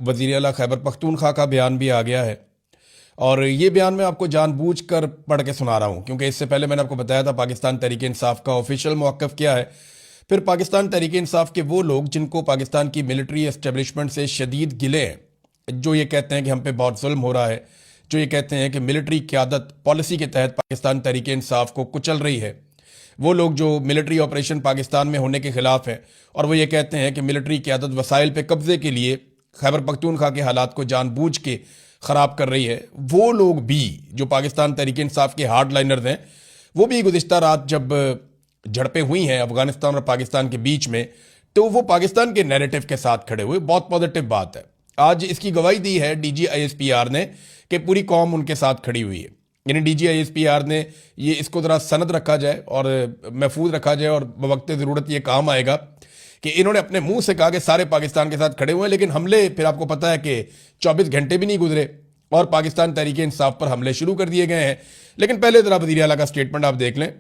वज़ीर आला खैबर पख्तूनख्वा का बयान भी आ गया है। और ये बयान मैं आपको जानबूझकर पढ़ के सुना रहा हूँ क्योंकि इससे पहले मैंने आपको बताया था पाकिस्तान तहरीक इंसाफ का ऑफिशियल मौक़िफ़ क्या है। फिर पाकिस्तान तहरीक इंसाफ के वो लोग जिनको पाकिस्तान की मिलिट्री एस्टेब्लिशमेंट से शदीद गिले हैं, जो ये कहते हैं कि हम पे बहुत जुल्म हो रहा है, जो ये कहते हैं कि मिलिट्री क़यादत पॉलिसी के तहत पाकिस्तान तहरीक इंसाफ को कुचल रही है, वो लोग जो मिलिट्री ऑपरेशन पाकिस्तान में होने के ख़िलाफ़ हैं और वो ये कहते हैं कि मिलिट्री क़यादत वसाइल पे कब्ज़े के लिए खैबर पख्तूनख्वा के हालात को जानबूझ के ख़राब कर रही है, वो लोग भी जो पाकिस्तान तहरीक इंसाफ के हार्ड लाइनर्स हैं, वो भी गुज़िश्ता रात जब झड़पें हुई हैं अफगानिस्तान और पाकिस्तान के बीच में, तो वो पाकिस्तान के नैरेटिव के साथ खड़े हुए। बहुत पॉजिटिव बात है। आज इसकी गवाही दी है DGISPR ने कि पूरी कौम उनके साथ खड़ी हुई है। यानी DGISPR ने ये इसको ज़रा सनद रखा जाए और महफूज रखा जाए और बवक्त ज़रूरत ये काम आएगा कि इन्होंने अपने मुंह से कहा कि सारे पाकिस्तान के साथ खड़े हुए हैं, लेकिन हमले फिर आपको पता है कि 24 घंटे भी नहीं गुजरे और पाकिस्तान तहरीक इंसाफ पर हमले शुरू कर दिए गए हैं। लेकिन पहले ज़रा वज़ीर आला का स्टेटमेंट आप देख लें।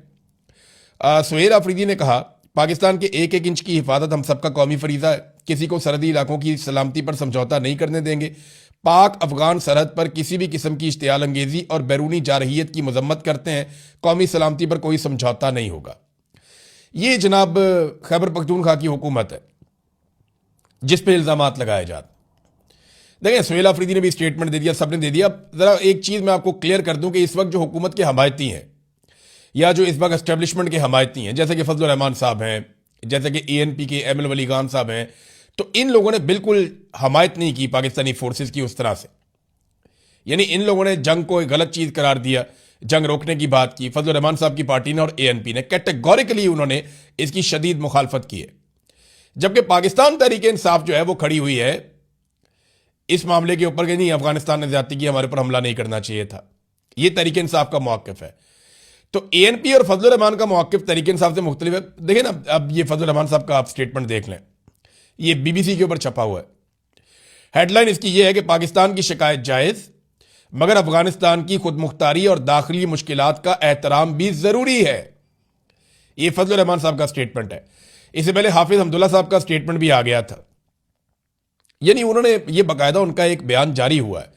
सुहेल आफरीदी ने कहा, पाकिस्तान के एक एक इंच की हिफाजत हम सबका कौमी फरीज़ा है, किसी को सरहदी इलाकों की सलामती पर समझौता नहीं करने देंगे। पाक अफगान सरहद पर किसी भी किस्म की इश्तियाल अंगेजी और बैरूनी जारहियत की मजम्मत करते हैं, कौमी सलामती पर कोई समझौता नहीं होगा। ये जनाब खैबर पख्तूनख्वा की हुकूमत है जिस पे इल्ज़ामात लगाए जाते। देखें, सुहेल आफरीदी ने भी स्टेटमेंट दे दिया, सबने दे दिया। ज़रा एक चीज़ मैं आपको क्लियर कर दूं कि इस वक्त जो हुकूमत के हमायती हैं या जो इस वक्त एस्टेब्लिशमेंट के हमायती हैं, जैसे कि फजलुर रहमान साहब हैं, जैसे कि ANP के ML वली खान साहब हैं, तो इन लोगों ने बिल्कुल हमायत नहीं की पाकिस्तानी फोर्सेस की उस तरह से। यानी इन लोगों ने जंग को एक गलत चीज़ करार दिया, जंग रोकने की बात की फजलुर रहमान साहब की पार्टी ने और ANP ने, कैटेगोरिकली उन्होंने इसकी शदीद मुखालफत की है। जबकि पाकिस्तान तहरीक इंसाफ जो है वो खड़ी हुई है इस मामले के ऊपर कि नहीं, अफगानिस्तान ने ज्यादती की, हमारे ऊपर हमला नहीं करना चाहिए था। ये तहरीक इंसाफ का मौक़िफ़ है। तो ANP और फजलुर रहमान का मौक़िफ़ तहरीक इंसाफ से मुख्तलिफ है। देखिए ना, अब ये फजलुर रहमान साहब का आप स्टेटमेंट देख लें, ये BBC के ऊपर छपा हुआ है। हेडलाइन इसकी ये है कि पाकिस्तान की शिकायत जायज़, मगर अफगानिस्तान की खुद मुख्तारी और दाखिली मुश्किलात का एहतराम भी ज़रूरी है। ये फजलुर रहमान साहब का स्टेटमेंट है। इससे पहले हाफिज हमदुल्ला साहब का स्टेटमेंट भी आ गया था। यानी उन्होंने ये बाकायदा उनका एक बयान जारी हुआ है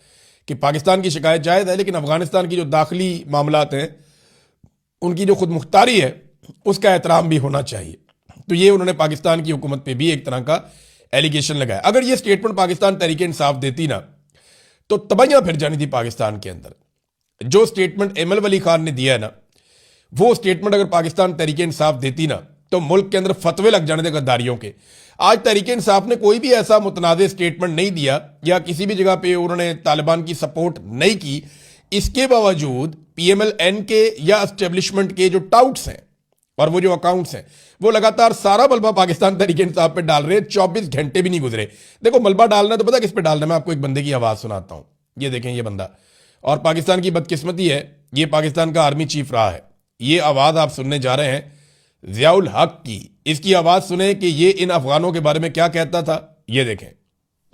कि पाकिस्तान की शिकायत जायज़ है, लेकिन अफगानिस्तान की जो दाखिली मामलात हैं, उनकी जो खुद मुख्तारी है, उसका एहतराम भी होना चाहिए। तो ये उन्होंने पाकिस्तान की हुकूमत पे भी एक तरह का एलिगेशन लगाया। अगर ये स्टेटमेंट पाकिस्तान तहरीक इंसाफ देती ना, तो तबाहियां फिर जानी थी पाकिस्तान के अंदर। जो स्टेटमेंट ML वली खान ने दिया है ना, वो स्टेटमेंट अगर पाकिस्तान तहरीक इंसाफ देती ना, तो मुल्क के अंदर फतवे लग जाने थे गद्दारियों के। आज तहरीक इंसाफ ने कोई भी ऐसा मुतनाज़ स्टेटमेंट नहीं दिया या किसी भी जगह पे उन्होंने तालिबान की सपोर्ट नहीं की। इसके बावजूद PMLN के या एस्टेब्लिशमेंट के जो टाउट्स हैं और वो जो अकाउंट्स हैं, वो लगातार सारा मलबा पाकिस्तान तहरीक इंसाफ पे डाल रहे हैं। 24 घंटे भी नहीं गुजरे। देखो, मलबा डालना तो पता किस पे डालना है। मैं आपको एक बंदे की आवाज़ सुनाता हूँ। ये देखें, ये बंदा, और पाकिस्तान की बदकिस्मती है, ये पाकिस्तान का आर्मी चीफ रहा है। ये आवाज़ आप सुनने जा रहे हैं ज़ियाउल हक की। इसकी आवाज़ सुने कि ये इन अफगानों के बारे में क्या कहता था। ये देखें।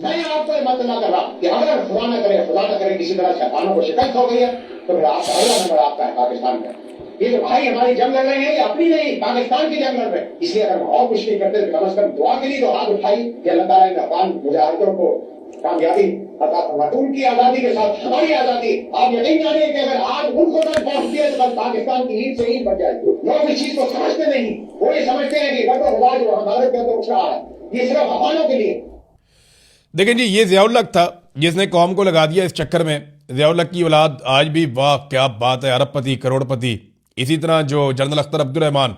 मैं आपको ये बात ना कर रहा कि अगर खुदा न करे किसी तरह से अफगानों को शिकस्त हो गई है, तो फिर आपका अगला नंबर आपका है पाकिस्तान का। ये जो भाई हमारी जंग लड़ रहे हैं, ये अपनी नहीं, पाकिस्तान की जंग लड़ रहे हैं। इसलिए अगर और कुछ नहीं करते तो कम से कम दुआ के लिए तो हाथ उठाई कि अल्लाह ताला इन अफगान मुजाहिदों को कामयाबी अता फरमाए। उनकी आजादी के साथ हमारी आजादी। आप यकीन जानिए कि अगर आज उनको तक पहुंचती है तो बस पाकिस्तान की ईद से ईद बच जाएगी। लोग इस चीज को समझते नहीं। वो ये समझते हैं कि गड्ढो हुआ जो हमारे के अंदर उठ रहा है, ये सिर्फ अफगानों के लिए। देखें जी, ये ज़ियाउल हक था जिसने कौम को लगा दिया इस चक्कर में। ज़ियाउल हक की औलाद आज भी, वाह क्या बात है, अरबपति करोड़पति। इसी तरह जो जनरल अख्तर अब्दुर्रहमान,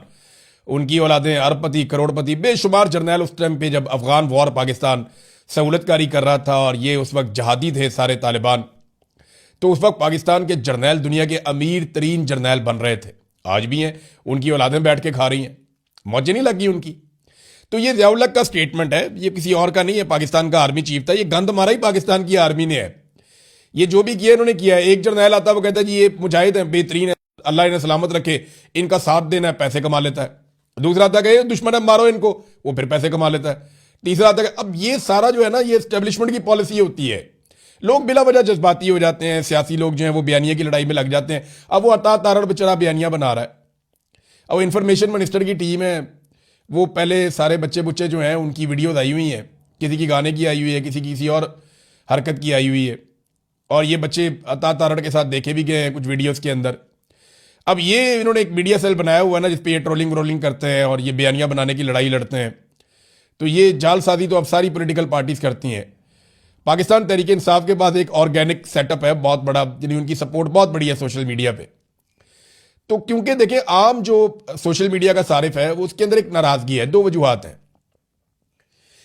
उनकी औलादें अरबपति करोड़पति, बेशुमार जर्नैल उस टाइम पे जब अफगान वॉर पाकिस्तान सहूलतकारी कर रहा था और ये उस वक्त जहादी थे सारे तालिबान, तो उस वक्त पाकिस्तान के जर्नैल दुनिया के अमीर तरीन जर्नैल बन रहे थे। आज भी हैं, उनकी औलादें बैठ के खा रही हैं, मौजें नहीं लगी उनकी। तो ये ज़ियाउल हक का स्टेटमेंट है, ये किसी और का नहीं है। पाकिस्तान का आर्मी चीफ था, ये गंद मारा ही पाकिस्तान की आर्मी ने है। ये जो भी किया इन्होंने किया है। एक जर्नैल आता है, वो कहता है जी ये मुजाहिद हैं, बेहतरीन है, अल्लाह इन्हें सलामत रखे, इनका साथ देना है, पैसे कमा लेता है। दूसरा आता है दुश्मन है, मारो इनको, वो फिर पैसे कमा लेता है। तीसरा आता है। अब ये सारा जो है ना, ये एस्टेब्लिशमेंट की पॉलिसी होती है। लोग बिला वजह जज्बाती हो जाते हैं, सियासी लोग जो हैं वो बयानिया की लड़ाई में लग जाते हैं। अब वो अता तारड़ बेचारा बयानिया बना रहा है। अब इंफॉर्मेशन मिनिस्टर की टीम है, वो पहले सारे बच्चे बुच्चे जो हैं उनकी वीडियोज आई हुई हैं, किसी की गाने की आई हुई है, किसी और हरकत की आई हुई है, और ये बच्चे अता तारड़ के साथ देखे भी गए हैं कुछ वीडियोस के अंदर। अब ये इन्होंने एक मीडिया सेल बनाया हुआ है ना, जिसपे ये ट्रोलिंग व्रोलिंग करते हैं और ये बयानियां बनाने की लड़ाई लड़ते हैं। तो ये जालसाजी तो अब सारी पॉलिटिकल पार्टीज करती हैं। पाकिस्तान तहरीक इंसाफ के पास एक ऑर्गेनिक सेटअप है बहुत बड़ा, यानी उनकी सपोर्ट बहुत बड़ी है सोशल मीडिया पे। तो क्योंकि देखिए, आम जो सोशल मीडिया का सारिफ है वो उसके अंदर एक नाराजगी है, दो वजूहात हैं।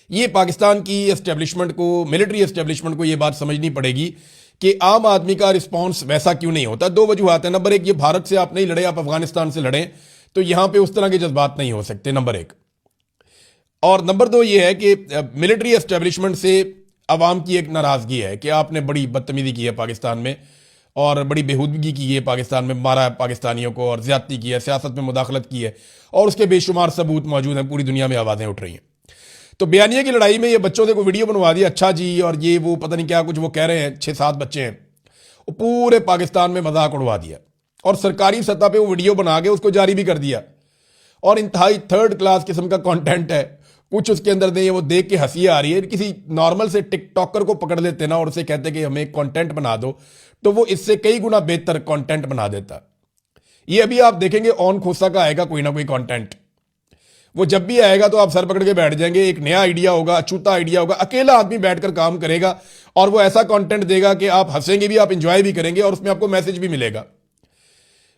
ये पाकिस्तान की एस्टेब्लिशमेंट को, मिलिट्री एस्टेब्लिशमेंट को ये बात समझनी पड़ेगी कि आम आदमी का रिस्पॉन्स वैसा क्यों नहीं होता। दो वजूहात हैं। नंबर एक, ये भारत से आप नहीं लड़े, आप अफगानिस्तान से लड़े, तो यहां पे उस तरह के जज्बात नहीं हो सकते, नंबर एक। और नंबर दो ये है कि मिलिट्री एस्टेब्लिशमेंट से अवाम की एक नाराजगी है कि आपने बड़ी बदतमीजी की है पाकिस्तान में, और बड़ी बेहूदगी की है पाकिस्तान में, मारा है पाकिस्तानियों को और ज्यादती की है, सियासत में मुदाखलत की है, और उसके बेशुमार सबूत मौजूद हैं, पूरी दुनिया में आवाज़ें उठ रही हैं। तो बयानिया की लड़ाई में ये बच्चों से कोई वीडियो बनवा दिया, अच्छा जी, और ये वो पता नहीं क्या कुछ वो कह रहे हैं, 6-7 बच्चे हैं, वो पूरे पाकिस्तान में मजाक उड़वा दिया, और सरकारी सतह पे वो वीडियो बना के उसको जारी भी कर दिया। और इंतहाई थर्ड क्लास किस्म का कंटेंट है। कुछ उसके अंदर दे वो देख के हंसी आ रही है। किसी नॉर्मल से टिकटॉकर को पकड़ लेते ना और उसे कहते कि हमें कंटेंट बना दो, तो वो इससे कई गुना बेहतर कंटेंट बना देता। ये अभी आप देखेंगे ऑन खोसा का आएगा कोई ना कोई कंटेंट, वो जब भी आएगा तो आप सर पकड़ के बैठ जाएंगे। एक नया आइडिया होगा, अछूता आइडिया होगा, अकेला आदमी बैठकर काम करेगा और वो ऐसा कंटेंट देगा कि आप हंसेंगे भी, आप इंजॉय भी करेंगे, और उसमें आपको मैसेज भी मिलेगा।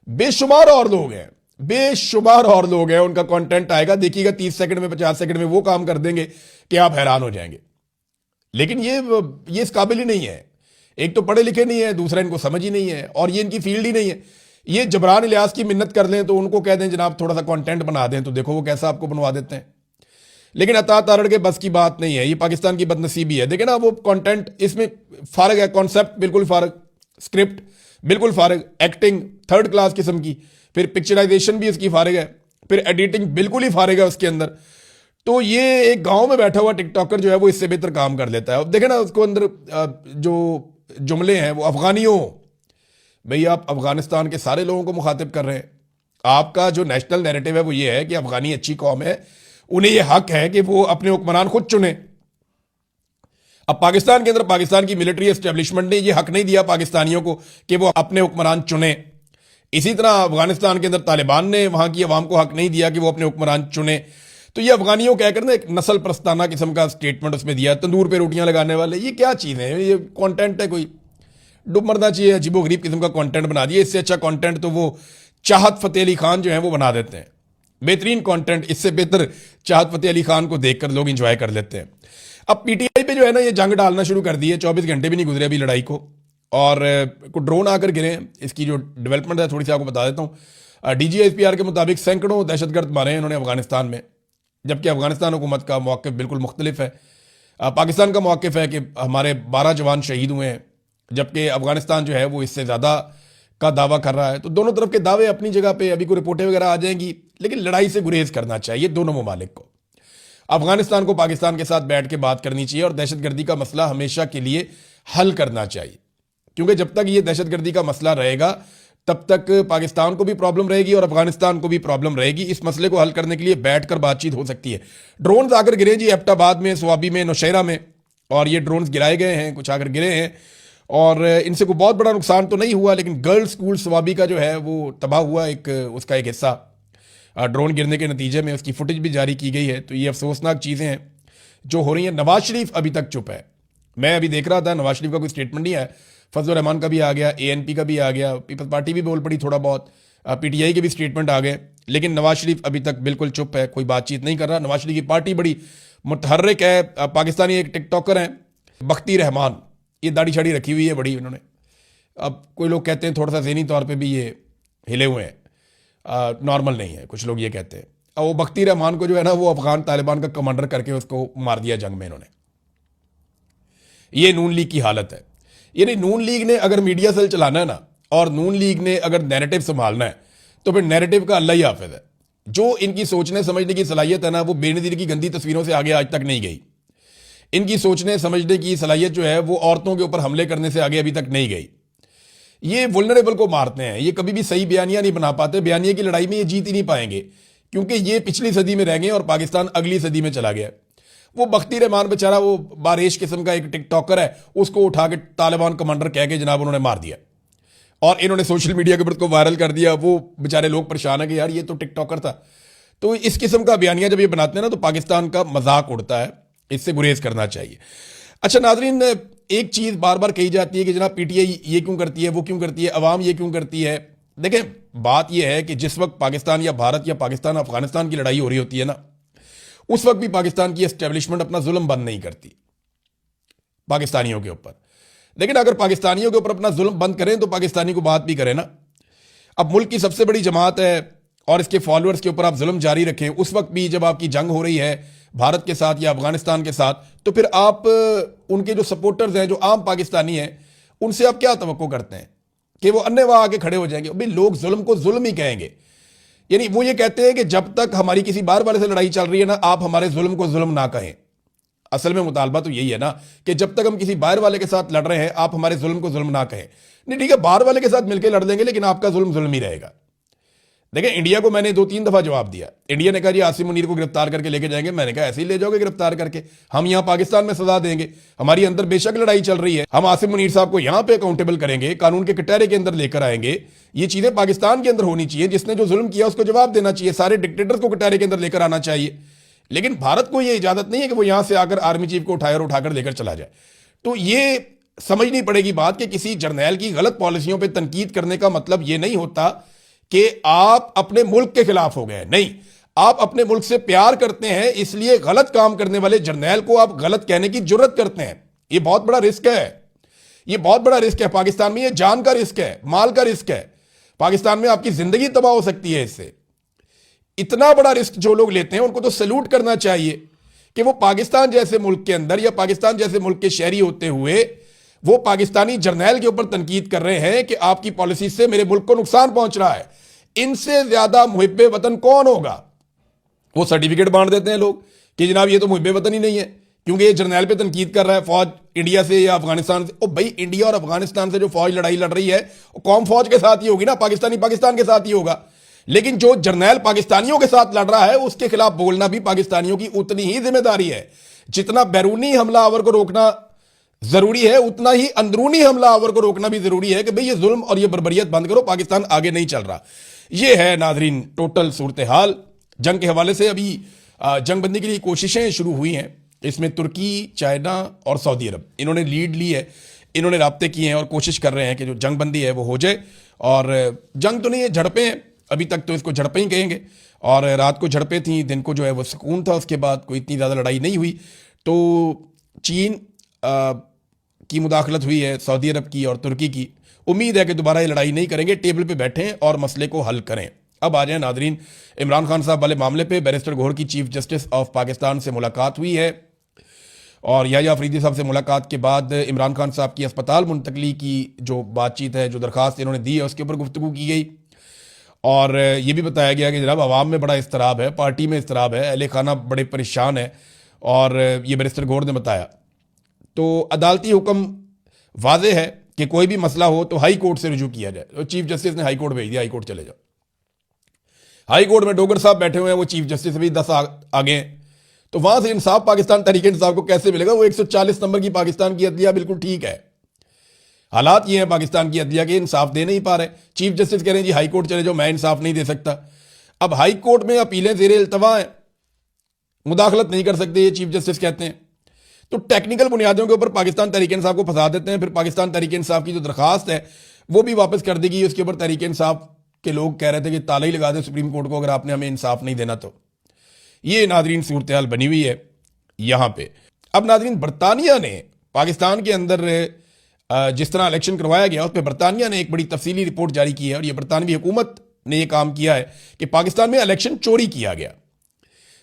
बेशुमार और लोग हैं, बेशुमार और लोग हैं, उनका कंटेंट आएगा, देखिएगा 30 सेकंड में, 50 सेकंड में वो काम कर देंगे कि आप हैरान हो जाएंगे। लेकिन ये इस काबिल ही नहीं है। एक तो पढ़े लिखे नहीं है, दूसरा इनको समझ ही नहीं है, और ये इनकी फील्ड ही नहीं है। ये जबरान इलियास की मिन्नत कर लें तो उनको कह दें जनाब थोड़ा सा कंटेंट बना दें, तो देखो वो कैसा आपको बनवा देते हैं। लेकिन अता तारड़ के बस की बात नहीं है, ये पाकिस्तान की बदनसीबी है। देखिए ना, वो कंटेंट इसमें फारग है, कॉन्सेप्ट बिल्कुल फारग, स्क्रिप्ट बिल्कुल फारग, एक्टिंग थर्ड क्लास किस्म की, फिर पिक्चराइजेशन भी इसकी फारग है, फिर एडिटिंग बिल्कुल ही फारग है उसके अंदर। तो ये एक गांव में बैठा हुआ टिकटॉकर जो है वो इससे बेहतर काम कर लेता है। अब देखे ना उसको अंदर जो जुमले हैं वो अफगानियों, भाई आप अफगानिस्तान के सारे लोगों को मुखातिब कर रहे हैं। आपका जो नेशनल नैरेटिव है वो ये है कि अफगानी अच्छी कौम है, उन्हें ये हक है कि वो अपने हुक्मरान खुद चुने। अब पाकिस्तान के अंदर पाकिस्तान की मिलिट्री एस्टेब्लिशमेंट ने ये हक नहीं दिया पाकिस्तानियों को कि वो अपने हुक्मरान चुने। इसी तरह अफगानिस्तान के अंदर तालिबान ने वहां की अवाम को हक नहीं दिया कि वो अपने हुक्मरान चुने। तो ये अफगानियों कहकर ना एक नस्ल प्रस्ताना किस्म का स्टेटमेंट उसमें दिया, तंदूर पे रोटियां लगाने वाले, ये क्या चीज़ है? ये कंटेंट है कोई? डूब मरना चाहिए। अजीबो गरीब किस्म का कंटेंट बना दिया। इससे अच्छा कंटेंट तो वो चाहत फतेह अली खान जो है वो बना देते हैं, बेहतरीन कंटेंट। इससे बेहतर चाहत फतेह अली खान को देखकर लोग इंजॉय कर लेते हैं। अब पीटीआई पे जो है ना ये जंग डालना शुरू कर दी है, 24 घंटे भी नहीं गुजरे अभी लड़ाई को, और कुछ ड्रोन आकर गिरे हैं। इसकी जो डेवलपमेंट है थोड़ी सी आपको बता देता हूँ। DGSPR के मुताबिक सैकड़ों दहशतगर्द मारे हैं इन्होंने अफगानिस्तान में, जबकि अफगानिस्तान हुकूमत का मौक़िफ़ बिल्कुल मुख्तलिफ है। पाकिस्तान का मौक़िफ़ है कि हमारे 12 जवान शहीद हुए हैं, जबकि अफगानिस्तान जो है वो इससे ज़्यादा का दावा कर रहा है। तो दोनों तरफ के दावे अपनी जगह पे, अभी कोई रिपोर्टें वगैरह आ जाएंगी, लेकिन लड़ाई से गुरेज करना चाहिए दोनों ममालिक को। अफगानिस्तान को पाकिस्तान के साथ बैठ के बात करनी चाहिए और दहशतगर्दी का मसला हमेशा के लिए हल करना चाहिए, क्योंकि जब तक ये दहशतगर्दी का मसला रहेगा तब तक पाकिस्तान को भी प्रॉब्लम रहेगी और अफगानिस्तान को भी प्रॉब्लम रहेगी। इस मसले को हल करने के लिए बैठकर बातचीत हो सकती है। ड्रोन्स आकर गिरे जी एबटाबाद में, स्वाबी में, नौशहरा में, और ये ड्रोन्स गिराए गए हैं, कुछ आकर गिरे हैं, और इनसे कोई बहुत बड़ा नुकसान तो नहीं हुआ, लेकिन गर्ल्स स्कूल स्वाबी का जो है वो तबाह हुआ, उसका एक हिस्सा ड्रोन गिरने के नतीजे में। उसकी फुटेज भी जारी की गई है। तो ये अफसोसनाक चीज़ें हैं जो हो रही हैं। नवाज शरीफ अभी तक चुप है। मैं अभी देख रहा था, नवाज शरीफ का कोई स्टेटमेंट नहीं है। फजल रहमान का भी आ गया, ANP का भी आ गया, पीपल्स पार्टी भी बोल पड़ी थोड़ा बहुत, PTI के भी स्टेटमेंट आ गए, लेकिन नवाज शरीफ अभी तक बिल्कुल चुप है, कोई बातचीत नहीं कर रहा। नवाज शरीफ की पार्टी बड़ी मुतहर्रिक है। पाकिस्तानी एक टिकटॉकर हैं बख्ती रहमान, ये दाढ़ी शाड़ी रखी हुई है बड़ी इन्होंने। अब कोई लोग कहते हैं थोड़ा सा ज़हनी तौर पे भी ये हिले हुए हैं, नॉर्मल नहीं है, कुछ लोग ये कहते हैं। अब वो बख्ती रहमान को जो है ना वो अफगान तालिबान का कमांडर करके उसको मार दिया जंग में इन्होंने। ये नून लीग की हालत है। यानी नून लीग ने अगर मीडिया सेल चलाना है ना, और नून लीग ने अगर नैरेटिव संभालना है, तो फिर नैरेटिव का अल्लाह ही हाफिज है। जो इनकी सोचने समझने की सलाहियत है ना, वो बेनज़ीर की गंदी तस्वीरों से आगे आज तक नहीं गई। इनकी सोचने समझने की सलाहियत जो है वो औरतों के ऊपर हमले करने से आगे अभी तक नहीं गई। ये वुल्नरेबल को मारते हैं, ये कभी भी सही बयानियां नहीं बना पाते। बयानिया की लड़ाई में ये जीत ही नहीं पाएंगे, क्योंकि ये पिछली सदी में रह गए और पाकिस्तान अगली सदी में चला गया। वो बख्ती रहमान बेचारा, वो बारिश किस्म का एक टिकटॉकर है, उसको उठा के तालिबान कमांडर कह के जनाब उन्होंने मार दिया और इन्होंने सोशल मीडिया के ऊपर उसको वायरल कर दिया। वो बेचारे लोग परेशान है कि यार ये तो टिकटॉकर था। तो इस किस्म का बयानिया जब ये बनाते हैं ना तो पाकिस्तान का मजाक उड़ता है, इससे गुरेज करना चाहिए। अच्छा नाजरीन, एक चीज बार बार कही जाती है कि जनाब पीटीआई ये क्यों करती है, वो क्यों करती है, अवाम ये क्यों करती है। देखें, बात यह है कि जिस वक्त पाकिस्तान या भारत या पाकिस्तान अफगानिस्तान की लड़ाई हो रही होती है ना, उस वक्त भी पाकिस्तान की एस्टेब्लिशमेंट अपना जुल्म बंद नहीं करती पाकिस्तानियों के ऊपर। लेकिन अगर पाकिस्तानियों के ऊपर अपना जुल्म बंद करें तो पाकिस्तानी को बात भी करें ना। अब मुल्क की सबसे बड़ी जमात है और इसके फॉलोअर्स के ऊपर आप जुल्म जारी रखें, उस वक्त भी जब आपकी जंग हो रही है भारत के साथ या अफगानिस्तान के साथ, तो फिर आप उनके जो सपोर्टर्स हैं, जो आम पाकिस्तानी हैं, उनसे आप क्या तवक्को करते हैं कि वो अन्य वहां आके खड़े हो जाएंगे। भाई लोग जुल्म को जुल्म ही कहेंगे, यानी वो ये कहते हैं कि जब तक हमारी किसी बाहर वाले से लड़ाई चल रही है ना, आप हमारे जुल्म को जुल्म ना कहें। असल में मुतालबा तो यही है ना कि जब तक हम किसी बाहर वाले के साथ लड़ रहे हैं, आप हमारे जुल्म को जुल्म ना कहें। नहीं ठीक है, बाहर वाले के साथ मिलकर लड़ लेंगे लेकिन आपका जुल्म जुल्म ही रहेगा। देखिए, इंडिया को मैंने 2-3 दफा जवाब दिया। इंडिया ने कहा जी आसिम मुनीर को गिरफ्तार करके लेके जाएंगे। मैंने कहा ऐसे ही ले जाओगे गिरफ्तार करके, हम यहां पाकिस्तान में सजा देंगे। हमारी अंदर बेशक लड़ाई चल रही है, हम आसिम मुनीर साहब को यहां पे अकाउंटेबल करेंगे, कानून के कटहरे के अंदर लेकर आएंगे। ये चीजें पाकिस्तान के अंदर होनी चाहिए, जिसने जो जुल्म किया उसको जवाब देना चाहिए, सारे डिक्टेटर्स को कटहरे के अंदर लेकर आना चाहिए। लेकिन भारत को यह इजाजत नहीं है कि वो यहां से आकर आर्मी चीफ को उठाए और उठाकर लेकर चला जाए। तो ये समझनी पड़ेगी बात कि किसी जर्नैल की गलत पॉलिसियों पर तनकीद करने का मतलब यह नहीं होता कि आप अपने मुल्क के खिलाफ हो गए। नहीं, आप अपने मुल्क से प्यार करते हैं, इसलिए गलत काम करने वाले जर्नैल को आप गलत कहने की जुर्रत करते हैं। यह बहुत बड़ा रिस्क है, यह बहुत बड़ा रिस्क है। पाकिस्तान में यह जान का रिस्क है, माल का रिस्क है। पाकिस्तान में आपकी जिंदगी तबाह हो सकती है इससे। इतना बड़ा रिस्क जो लोग लेते हैं उनको तो सैल्यूट करना चाहिए कि वो पाकिस्तान जैसे मुल्क के अंदर या पाकिस्तान जैसे मुल्क के शहरी होते हुए वो पाकिस्तानी जर्नैल के ऊपर तनकीद कर रहे हैं कि आपकी पॉलिसी से मेरे मुल्क को नुकसान पहुंच रहा है। इनसे ज्यादा मुहिब्बे वतन कौन होगा? वो सर्टिफिकेट बांट देते हैं लोग कि जनाब ये तो मुहिब्बे वतन ही नहीं है क्योंकि ये जर्नैल पे तनकीद कर रहा है फौज इंडिया से या अफगानिस्तान से। ओ भाई, इंडिया और अफगानिस्तान से जो फौज लड़ाई लड़ रही है कौम फौज के साथ ही होगी ना, पाकिस्तानी पाकिस्तान के साथ ही होगा। लेकिन जो जर्नैल पाकिस्तानियों के साथ लड़ रहा है उसके खिलाफ बोलना भी पाकिस्तानियों की उतनी ही जिम्मेदारी है। जितना बैरूनी हमलावर को रोकना जरूरी है, उतना ही अंदरूनी हमलावर को रोकना भी जरूरी है कि भाई ये जुल्म और ये बर्बरियत बंद करो, पाकिस्तान आगे नहीं चल रहा। ये है नाजरीन टोटल सूरत हाल। जंग के हवाले से अभी जंगबंदी के लिए कोशिशें शुरू हुई हैं। इसमें तुर्की, चाइना और सऊदी अरब इन्होंने लीड ली है, इन्होंने राब्ते किए हैं और कोशिश कर रहे हैं कि जो जंगबंदी है वो हो जाए। और जंग तो नहीं है, झड़पें हैं, अभी तक तो इसको झड़पें ही कहेंगे। और रात को झड़पें थी, दिन को जो है वो सुकून था, उसके बाद कोई इतनी ज़्यादा लड़ाई नहीं हुई। तो चीन की मुदाखलत हुई है, सऊदी अरब की और तुर्की की। उम्मीद है कि दोबारा ये लड़ाई नहीं करेंगे, टेबल पे बैठें और मसले को हल करें। अब आ जाए नाजरीन इमरान खान साहब वाले मामले पे। बैरिस्टर गौहर की चीफ जस्टिस ऑफ पाकिस्तान से मुलाकात हुई है और याह्या अफरीदी साहब से मुलाकात के बाद इमरान खान साहब की अस्पताल मुंतकली की जो बातचीत है, जो दरखास्त इन्होंने दी है, उसके ऊपर गुफ्तगू की गई। और ये भी बताया गया कि जनाब अवाम में बड़ा इस्तराब है, पार्टी में इस्तराब है, अहले खाना बड़े परेशान है। और ये बैरिस्टर गौहर ने बताया। तो अदालती हुक्म वाज़े है कि कोई भी मसला हो तो हाई कोर्ट से रुजू किया जाए। तो चीफ जस्टिस ने हाई कोर्ट भेज दिया, हाई कोर्ट चले जाओ। हाई कोर्ट में डोगर साहब बैठे हुए हैं, वो चीफ जस्टिस से भी 10 आगे हैं। तो वहां से इंसाफ पाकिस्तान तहरीक इंसाफ को कैसे मिलेगा? वो 140 नंबर की पाकिस्तान की अदलिया बिल्कुल ठीक है। हालात ये हैं पाकिस्तान की अदलिया के, इंसाफ दे नहीं पा रहे। चीफ जस्टिस कह रहे हैं जी हाई कोर्ट चले जाओ, मैं इंसाफ नहीं दे सकता। अब हाई कोर्ट में अपीलें ज़ेरे इल्तवा हैं, मुदाखलत नहीं कर सकते ये चीफ जस्टिस कहते हैं। तो टेक्निकल बुनियादों के ऊपर पाकिस्तान तहरीक इंसाफ को फंसा देते हैं। फिर पाकिस्तान तहरीक इंसाफ की जो दरखास्त है वो भी वापस कर दी गई। उसके ऊपर तहरीक इंसाफ के लोग कह रहे थे कि ताला ही लगा दे सुप्रीम कोर्ट को अगर आपने हमें इंसाफ नहीं देना तो। ये नाजरीन सूरत हाल बनी हुई है यहां पे। अब नाजरीन बरतानिया ने पाकिस्तान के अंदर जिस तरह इलेक्शन करवाया गया उस पर बरतानिया ने एक बड़ी तफसीली रिपोर्ट जारी की है और यह बरतानवी हुकूमत ने यह काम किया है कि पाकिस्तान में इलेक्शन चोरी किया गया,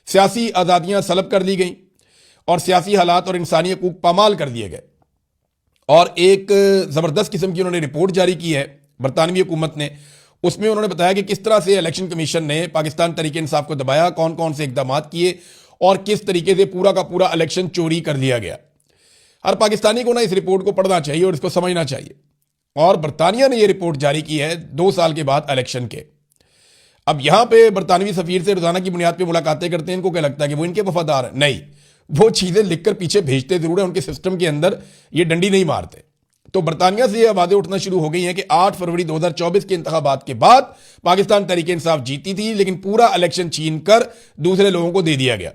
सियासी आज़ादियां सलब कर ली गई और सियासी हालात और इंसानी हकूक पामाल कर दिए गए। और एक ज़बरदस्त किस्म की उन्होंने रिपोर्ट जारी की है बरतानवी हुकूमत ने। उसमें उन्होंने बताया कि किस तरह से इलेक्शन कमीशन ने पाकिस्तान तहरीक इंसाफ को दबाया, कौन कौन से इकदाम किए और किस तरीके से पूरा का पूरा इलेक्शन चोरी कर दिया गया। हर पाकिस्तानी को ना इस रिपोर्ट को पढ़ना चाहिए और इसको समझना चाहिए। और बरतानिया ने यह रिपोर्ट जारी की है 2 साल के बाद इलेक्शन के। अब यहां पे बरतानवी सफीर से रोजाना की बुनियाद पर मुलाकातें करते हैं, इनको क्या लगता है कि वो इनके वफादार हैं? नहीं, वो चीजें लिखकर पीछे भेजते जरूर है, उनके सिस्टम के अंदर ये डंडी नहीं मारते। तो बरतानिया से ये आवाजें उठना शुरू हो गई हैं कि 8 फरवरी 2024 के इंतखाबात के बाद पाकिस्तान तहरीक इंसाफ जीती थी, लेकिन पूरा इलेक्शन छीन कर दूसरे लोगों को दे दिया गया।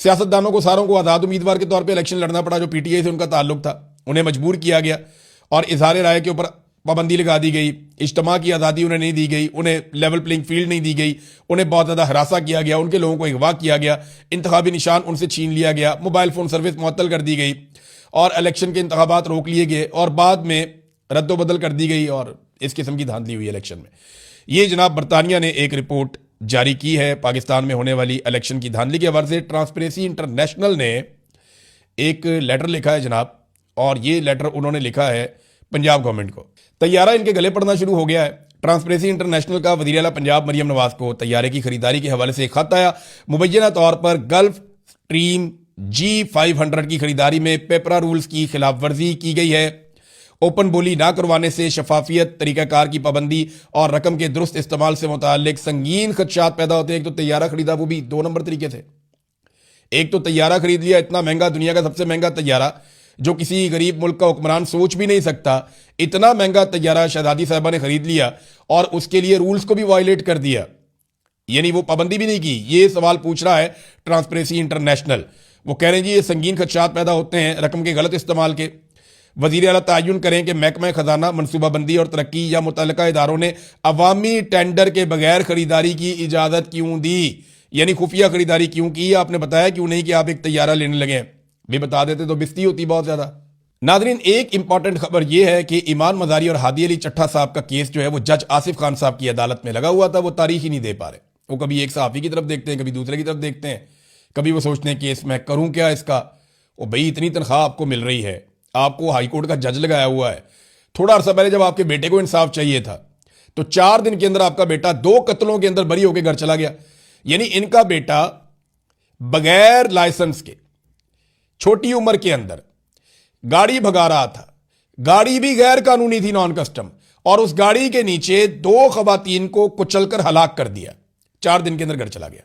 सियासतदानों को सारों को आजाद उम्मीदवार के तौर पर इलेक्शन लड़ना पड़ा, जो पीटीआई से उनका ताल्लुक था। उन्हें मजबूर किया गया और इजहार राय के ऊपर पाबंदी लगा दी गई। इज्तिमा की आज़ादी उन्हें नहीं दी गई, उन्हें लेवल प्लेइंग फील्ड नहीं दी गई, उन्हें बहुत ज़्यादा हरासा किया गया, उनके लोगों को अगवा किया गया, इंतखाबी निशान उनसे छीन लिया गया, मोबाइल फ़ोन सर्विस मुअत्तल कर दी गई और इलेक्शन के इंतखाबात रोक लिए गए और बाद में रद्दोबदल कर दी गई और इस किस्म की धांधली हुई इलेक्शन में। ये जनाब बरतानिया ने एक रिपोर्ट जारी की है पाकिस्तान में होने वाली इलेक्शन की धांधली के हवाले से। ट्रांसपेरेंसी इंटरनेशनल ने एक लेटर लिखा है जनाब, और ये लेटर उन्होंने लिखा है पंजाब गवर्नमेंट को। तैयारा इनके गले पड़ना शुरू हो गया है। ट्रांसपेरेंसी इंटरनेशनल का वज़ीर आला पंजाब मरियम नवाज को तैयारे की खरीदारी के हवाले से एक खत आया। मुबैना तौर पर गल्फ स्ट्रीम G500 की खरीदारी में पेपरा रूल्स की खिलाफ वर्जी की गई है। ओपन बोली ना करवाने से शफाफियत, तरीकाकार की पाबंदी और रकम के दुरुस्त इस्तेमाल से मुताल्लिक संगीन खदशात पैदा होते हैं। एक तो तैयारा खरीदा, वो भी 2 नंबर तरीके से। एक तो तैयारा खरीद लिया, इतना महंगा, दुनिया का सबसे महंगा तैयारा, जो किसी गरीब मुल्क का हुक्मरान सोच भी नहीं सकता। इतना महंगा तैयारा शहजादी साहबा ने खरीद लिया और उसके लिए रूल्स को भी वायलेट कर दिया, यानी वो पाबंदी भी नहीं की। ये सवाल पूछ रहा है ट्रांसपेरेंसी इंटरनेशनल। वो कह रहे हैं जी ये संगीन खदशात पैदा होते हैं रकम के गलत इस्तेमाल के। वज़ीर आला तयन करें कि महकमा खजाना, मनसूबाबंदी और तरक्की या मुतल्लिका इदारों ने अवामी टेंडर के बगैर खरीदारी की इजाज़त क्यों दी, यानी खुफिया खरीदारी क्यों की। आपने बताया क्यों नहीं कि आप एक तैयारा लेने लगे, भी बता देते तो बिस्ती होती बहुत ज़्यादा। नाज़रीन, एक इंपॉर्टेंट खबर यह है कि ईमान मज़ारी और हादी अली चट्ठा साहब का केस जो है वो जज आसिफ खान साहब की अदालत में लगा हुआ था। वो तारीख ही नहीं दे पा रहे। वो कभी एक सहाफ़ी की तरफ देखते हैं, कभी दूसरे की तरफ देखते हैं, कभी वो सोचते हैं केस मैं करूं क्या इसका। वो भाई इतनी तनख्वाह आपको मिल रही है, आपको हाईकोर्ट का जज लगाया हुआ है। थोड़ा अर्सा पहले जब आपके बेटे को इंसाफ चाहिए था तो 4 दिन के अंदर आपका बेटा 2 कत्लों के अंदर बरी होकर घर चला गया। यानी इनका बेटा बगैर लाइसेंस के छोटी उम्र के अंदर गाड़ी भगा रहा था, गाड़ी भी गैर कानूनी थी, नॉन कस्टम, और उस गाड़ी के नीचे 2 खवातीन को कुचलकर हलाक कर दिया। 4 दिन के अंदर घर चला गया।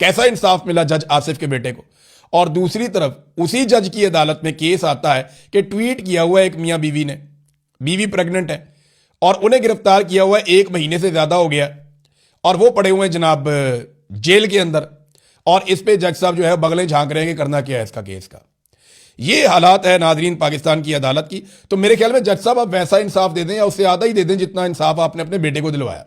कैसा इंसाफ मिला जज आसिफ के बेटे को। और दूसरी तरफ उसी जज की अदालत में केस आता है कि ट्वीट किया हुआ एक मियां बीवी ने, बीवी प्रेग्नेंट है और उन्हें गिरफ्तार किया हुआ 1 महीने से ज्यादा हो गया और वो पड़े हुए हैं जनाब जेल के अंदर। और इस पे जज साहब जो है बगलें झांक रहे हैं कि करना क्या है इसका केस का। ये हालात है नाजरीन पाकिस्तान की अदालत की। तो मेरे ख्याल में जज साहब आप वैसा इंसाफ दे दें या उससे आधा ही दे दें जितना इंसाफ आपने अपने बेटे को दिलवाया।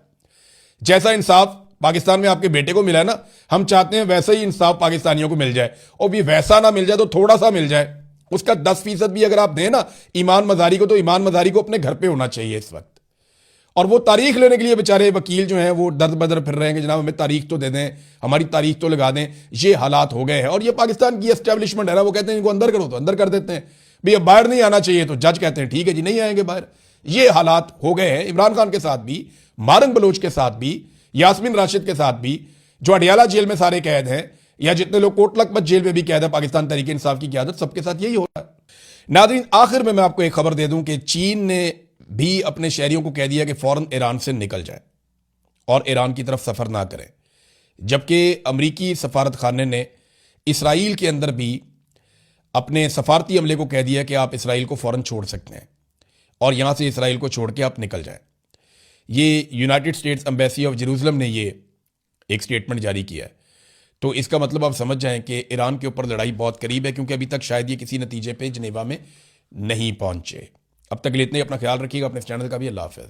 जैसा इंसाफ पाकिस्तान में आपके बेटे को मिला है ना, हम चाहते हैं वैसा ही इंसाफ पाकिस्तानियों को मिल जाए। और भी वैसा ना मिल जाए तो थोड़ा सा मिल जाए, उसका 10% भी अगर आप दें ना ईमान मज़ारी को, तो ईमान मज़ारी को अपने घर पे होना चाहिए इस वक्त। और वो तारीख लेने के लिए बेचारे वकील जो हैं वो दर बदर फिर रहे हैं कि जनाब हमें तारीख तो दे दें, हमारी तारीख तो लगा दें। ये हालात हो गए हैं। और ये पाकिस्तान की एस्टेब्लिशमेंट है ना, वो कहते हैं इनको अंदर करो तो अंदर कर देते हैं, भैया बाहर नहीं आना चाहिए तो जज कहते हैं ठीक है जी नहीं आएंगे बाहर। ये हालात हो गए हैं इमरान खान के साथ भी, मारंग बलोच के साथ भी, यास्मीन राशिद के साथ भी, जो अडियाला जेल में सारे कैद हैं, या जितने लोग कोट लखपत जेल में भी कैद है पाकिस्तान तहरीक इंसाफ की क़यादत, सबके साथ यही हो रहा है। नाज़रीन, आखिर में मैं आपको एक खबर दे दूं कि चीन ने भी अपने शहरियों को कह दिया कि फौरन ईरान से निकल जाएं और ईरान की तरफ सफर ना करें। जबकि अमरीकी सफारत खाने ने इसराइल के अंदर भी अपने सफारती अमले को कह दिया कि आप इसराइल को फौरन छोड़ सकते हैं और यहां से इसराइल को छोड़ के आप निकल जाएं। ये United states embassy of Jerusalem ने ये एक स्टेटमेंट जारी किया है। तो इसका मतलब आप समझ जाएं कि ईरान के ऊपर लड़ाई बहुत करीब है, क्योंकि अभी तक शायद ये किसी नतीजे पे जनेवा में नहीं पहुंचे। अब तक के लिए इतना ही। अपना ख्याल रखिएगा, अपने चैनल का भी। अल्लाह हाफ़िज़।